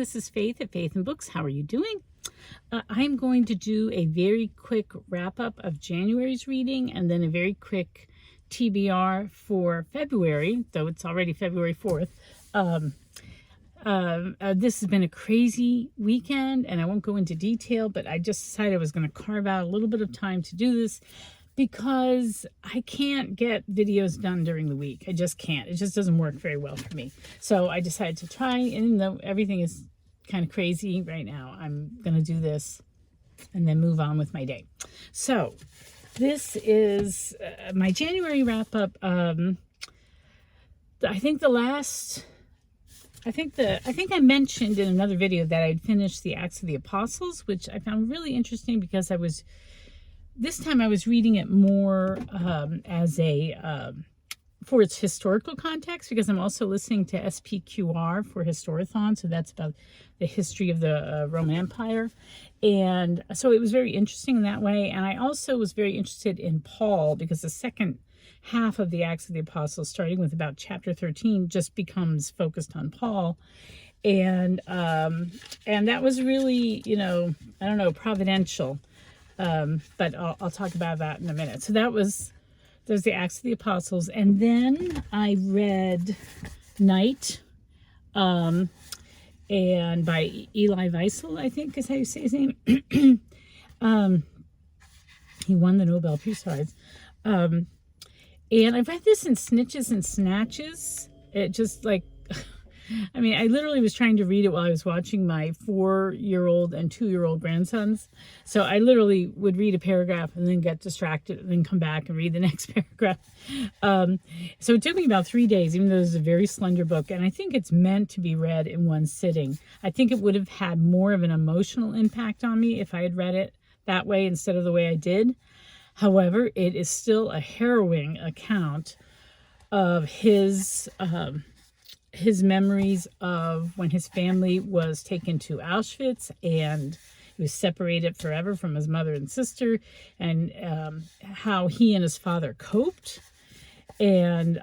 This is Faith at Faith and Books. How are you doing? I'm going to do a very quick wrap-up of January's reading and then a very quick TBR for February, though it's already February 4th. This has been a crazy weekend, and I won't go into detail, but I just decided I was going to carve out a little bit of time to do this because I can't get videos done during the week. I just can't. It just doesn't work very well for me. So I decided to try, and though everything is kind of crazy right now, I'm going to do this and then move on with my day. So this is my January wrap-up. I think I mentioned in another video that I'd finished the Acts of the Apostles, which I found really interesting because this time I was reading it more as for its historical context, because I'm also listening to SPQR for Historathon, so that's about the history of the Roman Empire. And so it was very interesting in that way. And I also was very interested in Paul, because the second half of the Acts of the Apostles, starting with about chapter 13, just becomes focused on Paul. And that was really, I don't know, providential. But I'll talk about that in a minute. So there's the Acts of the Apostles. And then I read Night, and by Eli Wiesel, I think is how you say his name. He won the Nobel Peace Prize. And I read this in snitches and snatches. It just I literally was trying to read it while I was watching my 4-year-old and 2-year-old grandsons. So I literally would read a paragraph and then get distracted and then come back and read the next paragraph. So it took me about 3 days, even though it's a very slender book. And I think it's meant to be read in one sitting. I think it would have had more of an emotional impact on me if I had read it that way instead of the way I did. However, it is still a harrowing account of his memories of when his family was taken to Auschwitz and he was separated forever from his mother and sister, and how he and his father coped. And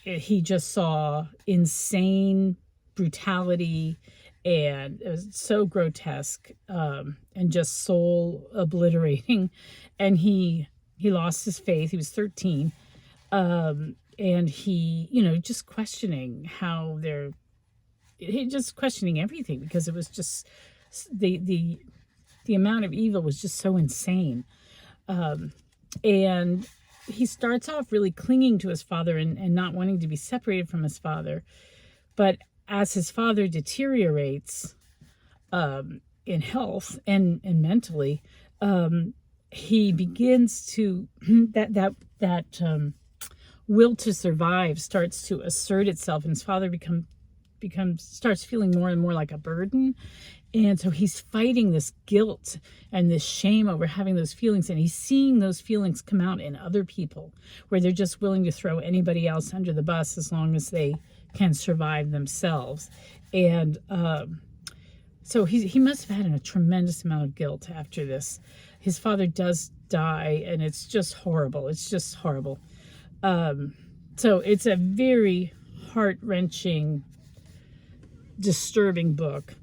he just saw insane brutality, and it was so grotesque and just soul obliterating. And he lost his faith. He was 13. And he, just questioning just questioning everything, because it was just, the amount of evil was just so insane. And he starts off really clinging to his father and not wanting to be separated from his father. But as his father deteriorates in health and mentally, he begins to, that will to survive starts to assert itself, and his father starts feeling more and more like a burden. And so he's fighting this guilt and this shame over having those feelings, and he's seeing those feelings come out in other people, where they're just willing to throw anybody else under the bus as long as they can survive themselves. And so he must have had a tremendous amount of guilt after this. His father does die, and it's just horrible. It's just horrible. So it's a very heart-wrenching, disturbing book,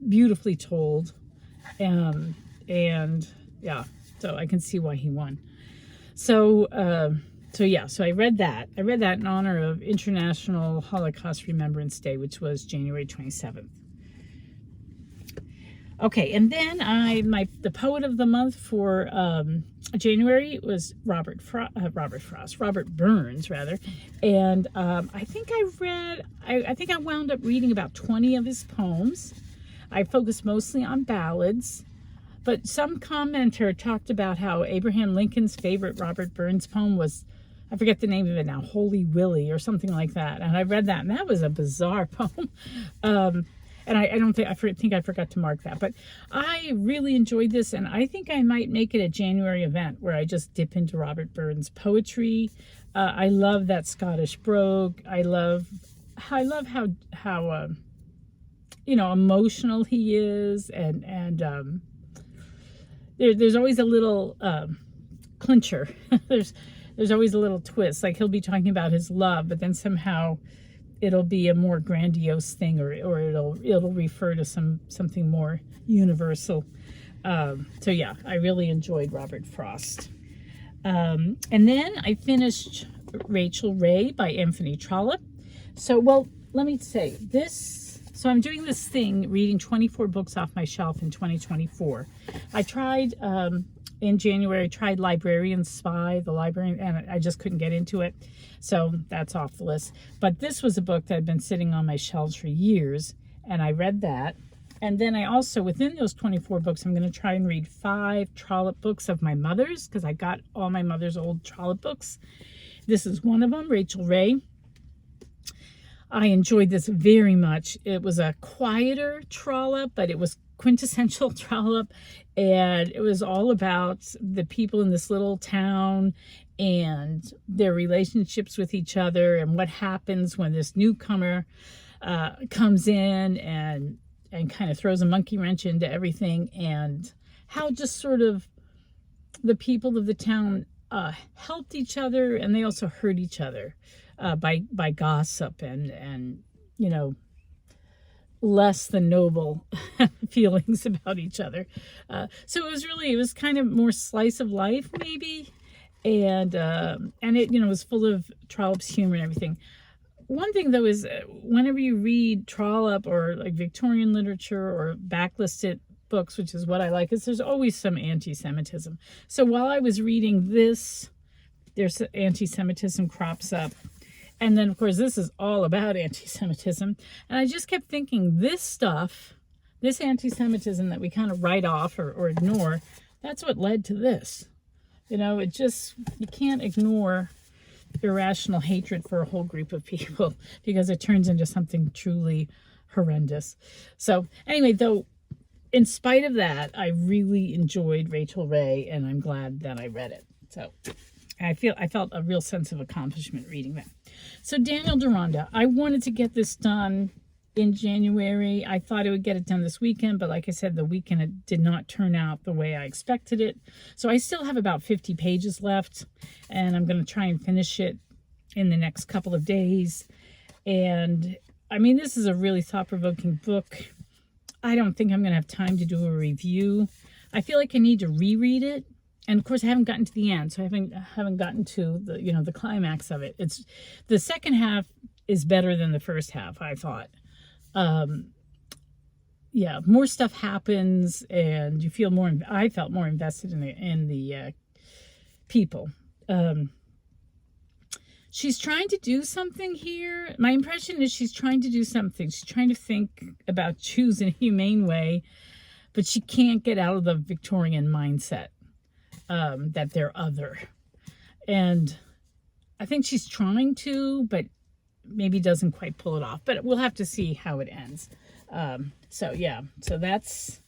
beautifully told, and yeah, so I can see why he won. So I read that. I read that in honor of International Holocaust Remembrance Day, which was January 27th. Okay, and then the poet of the month for January was Robert Burns, rather. And I think I wound up reading about 20 of his poems. I focused mostly on ballads, but some commenter talked about how Abraham Lincoln's favorite Robert Burns poem was, I forget the name of it now, Holy Willie or something like that. And I read that, and that was a bizarre poem. And I think I forgot to mark that. But I really enjoyed this, and I think I might make it a January event where I just dip into Robert Burns' poetry. I love that Scottish brogue. I love how emotional he is, and there's always a little clincher. There's always a little twist. Like, he'll be talking about his love, but then somehow it'll be a more grandiose thing, or it'll refer to something more universal. So yeah, I really enjoyed Robert Frost. And then I finished Rachel Ray by Anthony Trollope. So, well, let me say this. So I'm doing this thing, reading 24 books off my shelf in 2024. I tried, in January, I tried Librarian Spy, the librarian, and I just couldn't get into it. So that's off the list. But this was a book that had been sitting on my shelves for years, and I read that. And then I also, within those 24 books, I'm going to try and read 5 Trollope books of my mother's, because I got all my mother's old Trollope books. This is one of them, Rachel Ray. I enjoyed this very much. It was a quieter Trollope, but it was quintessential Trollope, and it was all about the people in this little town and their relationships with each other, and what happens when this newcomer comes in and kind of throws a monkey wrench into everything, and how just sort of the people of the town helped each other, and they also hurt each other by gossip and you know, less than noble feelings about each other. So it was kind of more slice of life maybe, and it, you know, was full of Trollope's humor and everything. One thing though is, whenever you read Trollope or like Victorian literature or backlisted books, which is what I like, is there's always some anti-Semitism. So while I was reading this, there's anti-Semitism crops up. And then, of course, this is all about anti-Semitism. And I just kept thinking, this stuff, this anti-Semitism that we kind of write off or ignore, that's what led to this. You know, it just, you can't ignore irrational hatred for a whole group of people, because it turns into something truly horrendous. So anyway, though, in spite of that, I really enjoyed Rachel Ray, and I'm glad that I read it. So I felt a real sense of accomplishment reading that. So Daniel Deronda, I wanted to get this done in January. I thought I would get it done this weekend, but like I said, the weekend it did not turn out the way I expected it. So I still have about 50 pages left, and I'm going to try and finish it in the next couple of days. And I mean, this is a really thought-provoking book. I don't think I'm going to have time to do a review. I feel like I need to reread it. And of course, I haven't gotten to the end, so I haven't gotten to the, you know, the climax of it. It's the second half is better than the first half, I thought. Yeah, more stuff happens, and you feel more. I felt more invested in the people. She's trying to do something here. My impression is she's trying to do something. She's trying to think about Jews in a humane way, but she can't get out of the Victorian mindset. That they're other. And I think she's trying to, but maybe doesn't quite pull it off. But we'll have to see how it ends. So yeah, so that's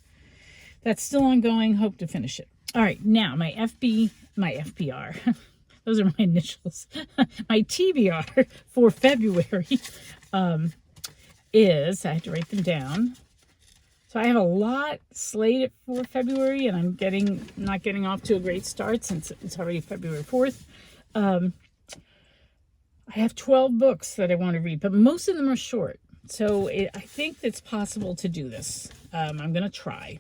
still ongoing. Hope to finish it. All right, now my FBR. Those are my initials. My TBR for February is, I have to write them down. So I have a lot slated for February, and I'm not getting off to a great start since it's already February 4th. I have 12 books that I want to read, but most of them are short. So I think it's possible to do this. I'm going to try.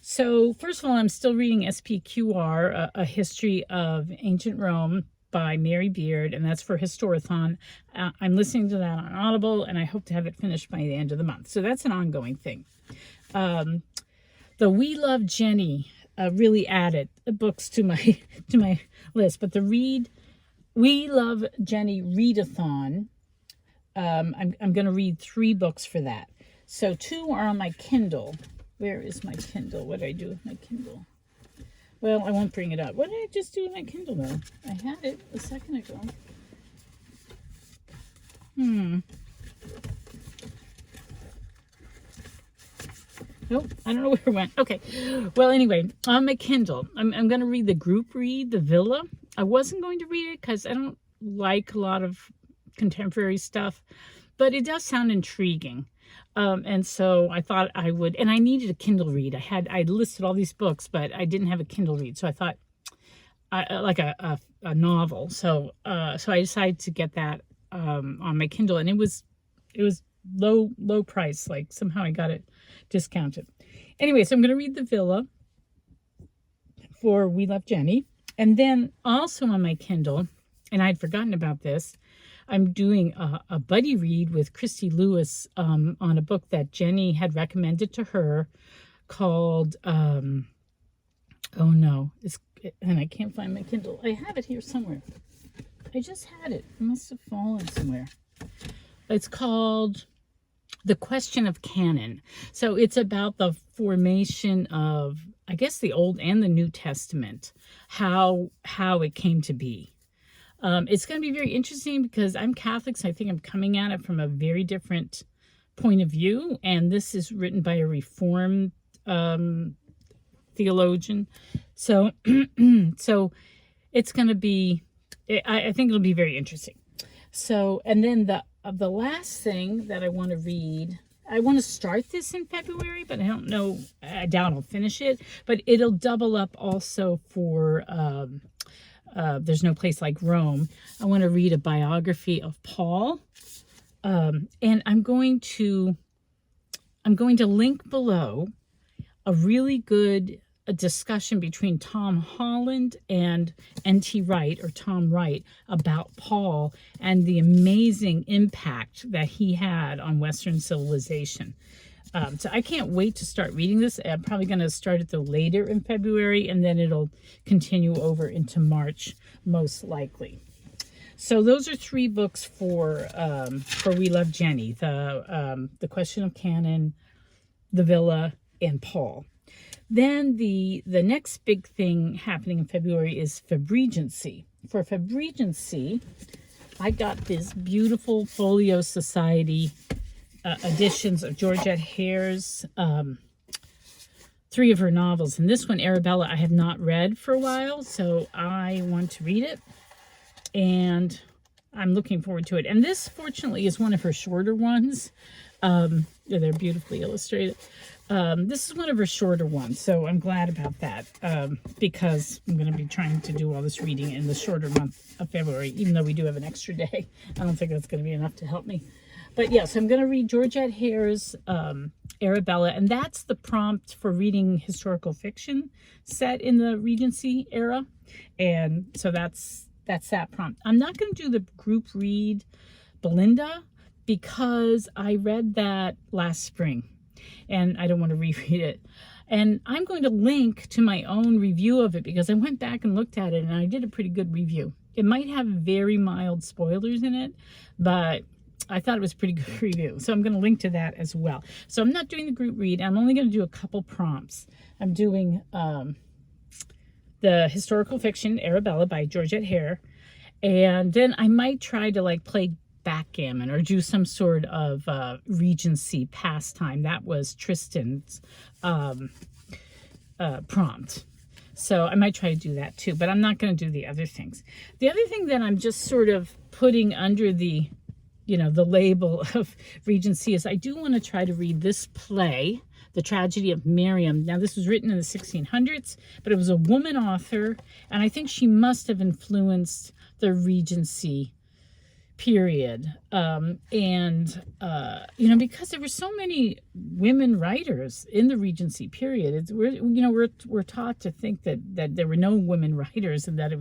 So first of all, I'm still reading SPQR, A History of Ancient Rome by Mary Beard, and that's for Historathon. I'm listening to that on Audible, and I hope to have it finished by the end of the month. So that's an ongoing thing. The We Love Jenny really added books to my list, but the We Love Jenny Readathon, I'm going to read 3 books for that. So 2 are on my Kindle. Where is my Kindle? What did I do with my Kindle? Well, I won't bring it up. What did I just do with my Kindle though? I had it a second ago. Nope, I don't know where it went. Okay, well, anyway, on my Kindle, I'm going to read the group read, The Villa. I wasn't going to read it because I don't like a lot of contemporary stuff, but it does sound intriguing. And so I thought I would, and I needed a Kindle read. I listed all these books, but I didn't have a Kindle read, so I thought, like a novel. So I decided to get that on my Kindle, and it was It was low price. Like somehow I got it discounted. Anyway, so I'm going to read The Villa for We Love Jenny. And then also on my Kindle, and I'd forgotten about this, I'm doing a buddy read with Christy Lewis on a book that Jenny had recommended to her called, oh no, and I can't find my Kindle. I have it here somewhere. I just had it. It must have fallen somewhere. It's called The Question of Canon. So it's about the formation of, I guess, the Old and the New Testament, how it came to be. It's going to be very interesting because I'm Catholic, so I think I'm coming at it from a very different point of view. And this is written by a Reformed theologian. So, so it's going to be, I think it'll be very interesting. So, and then the last thing that I want to read, I want to start this in February, but I don't know, I doubt I'll finish it, but it'll double up also for, There's No Place Like Rome. I want to read a biography of Paul. And I'm going to link below a really good discussion between Tom Holland and N.T. Wright, or Tom Wright, about Paul and the amazing impact that he had on Western civilization. So I can't wait to start reading this. I'm probably going to start it though later in February, and then it'll continue over into March, most likely. So those are 3 books for We Love Jenny: The Question of Canon, The Villa, and Paul. Then the next big thing happening in February is Febregency. For Febregency, I got this beautiful Folio Society editions of Georgette Hare's 3 of her novels. And this one, Arabella, I have not read for a while, so I want to read it. And I'm looking forward to it. And this, fortunately, is one of her shorter ones. They're beautifully illustrated. This is one of her shorter ones, so I'm glad about that, because I'm going to be trying to do all this reading in the shorter month of February, even though we do have an extra day. I don't think that's going to be enough to help me. But yes, yeah, so I'm going to read Georgette Hare's Arabella, and that's the prompt for reading historical fiction set in the Regency era. And so that's that prompt. I'm not going to do the group read Belinda because I read that last spring and I don't want to reread it. And I'm going to link to my own review of it because I went back and looked at it and I did a pretty good review. It might have very mild spoilers in it, but I thought it was a pretty good review. So I'm going to link to that as well. So I'm not doing the group read. I'm only going to do a couple prompts. I'm doing the historical fiction Arabella by Georgette Hare. And then I might try to like play backgammon or do some sort of Regency pastime. That was Tristan's prompt. So I might try to do that too, but I'm not going to do the other things. The other thing that I'm just sort of putting under the label of Regency is I do want to try to read this play, The Tragedy of Miriam. Now, this was written in the 1600s, but it was a woman author, and I think she must have influenced the Regency period. Because there were so many women writers in the Regency period, we're taught to think that there were no women writers and that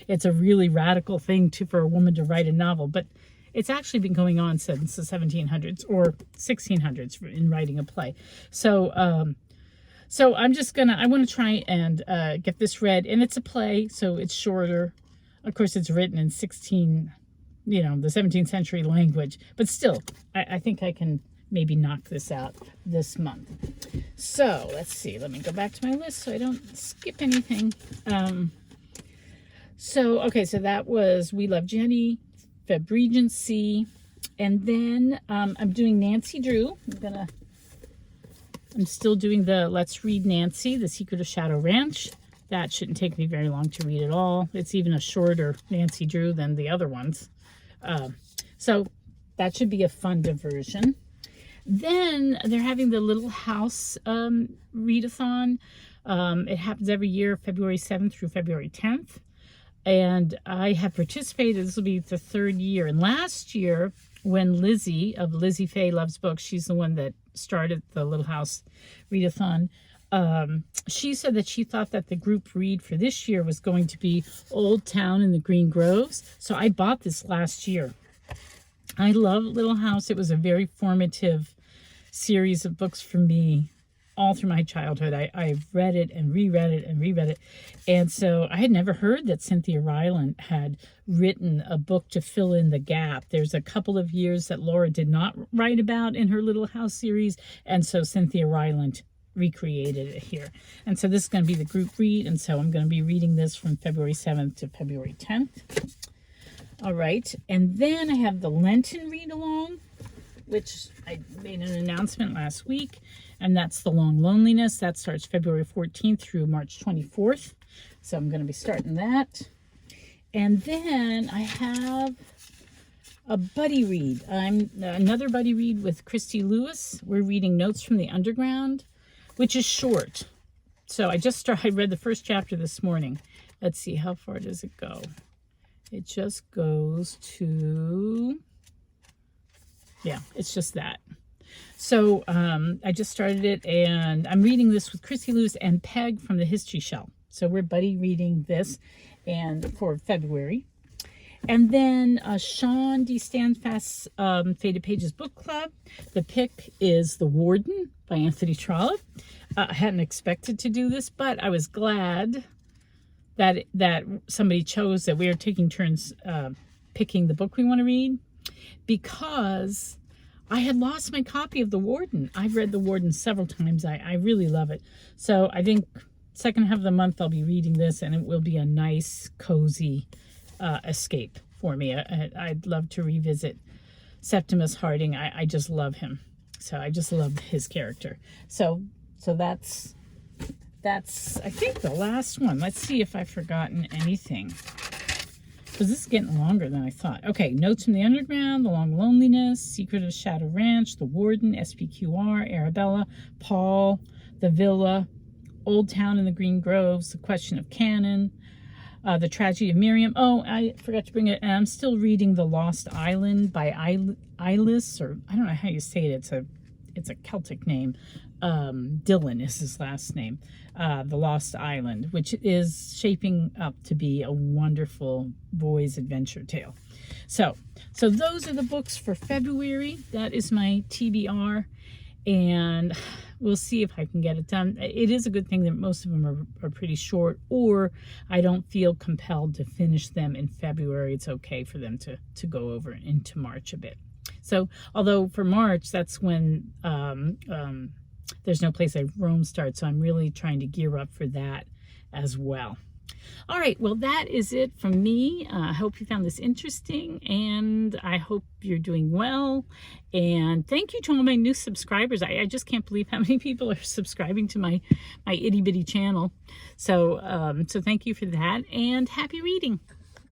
it's a really radical thing for a woman to write a novel, but it's actually been going on since the 1700s or 1600s in writing a play. So I want to try and get this read, and it's a play, so it's shorter. Of course, it's written in the 17th century language, but still, I think I can maybe knock this out this month. So let's see, let me go back to my list so I don't skip anything. So that was We Love Jenny, Febregency, and then I'm doing Nancy Drew. I'm still doing the Let's Read Nancy, The Secret of Shadow Ranch. That shouldn't take me very long to read at all. It's even a shorter Nancy Drew than the other ones. So that should be a fun diversion. Then they're having the Little House readathon. It happens every year, February 7th through February 10th. And I have participated. This will be the 3rd year. And last year, when Lizzie of Lizzie Faye Loves Books, she's the one that started the Little House Readathon, she said that she thought that the group read for this year was going to be Old Town in the Green Groves. So I bought this last year. I love Little House. It was a very formative series of books for me all through my childhood. I've read it and reread it and reread it. And so I had never heard that Cynthia Rylant had written a book to fill in the gap. There's a couple of years that Laura did not write about in her Little House series. And so Cynthia Rylant recreated it here. And so this is going to be the group read. And so I'm going to be reading this from February 7th to February 10th. All right. And then I have the Lenten read along, which I made an announcement last week, and that's The Long Loneliness. That starts February 14th through March 24th. So I'm going to be starting that. And then I have a buddy read. Another buddy read with Christy Lewis. We're reading Notes from the Underground, which is short. So I read the first chapter this morning. Let's see, how far does it go? It just goes to... yeah, it's just that. So I just started it, and I'm reading this with Christy Lewis and Peg from the History Shelf. So we're buddy reading this and for February. And then Sean D. Standfast's Faded Pages Book Club. The pick is The Warden by Anthony Trollope. I hadn't expected to do this, but I was glad that somebody chose that we are taking turns picking the book we want to read, because I had lost my copy of The Warden. I've read The Warden several times. I really love it. So I think second half of the month I'll be reading this, and it will be a nice, cozy escape for me. I'd love to revisit Septimus Harding. I just love him. So I just love his character. So that's I think the last one. Let's see if I've forgotten anything, because this is getting longer than I thought. Okay, Notes from the Underground, The Long Loneliness, Secret of Shadow Ranch, The Warden, SPQR, Arabella, Paul, The Villa, Old Town in the Green Groves, The Question of Canon, The Tragedy of Miriam. Oh, I forgot to bring it. And I'm still reading The Lost Island by Eilis, or I don't know how you say it. It's a Celtic name. Dylan is his last name. The Lost Island, which is shaping up to be a wonderful boys' adventure tale. So those are the books for February. That is my TBR, and we'll see if I can get it done. It is a good thing that most of them are pretty short, or I don't feel compelled to finish them in February. It's okay for them to go over into March a bit. So, although for March, that's when There's No Place Like Rome starts, so I'm really trying to gear up for that as well. All right, well, that is it from me. I hope you found this interesting, and I hope you're doing well. And thank you to all my new subscribers. I just can't believe how many people are subscribing to my itty-bitty channel. So thank you for that, and happy reading.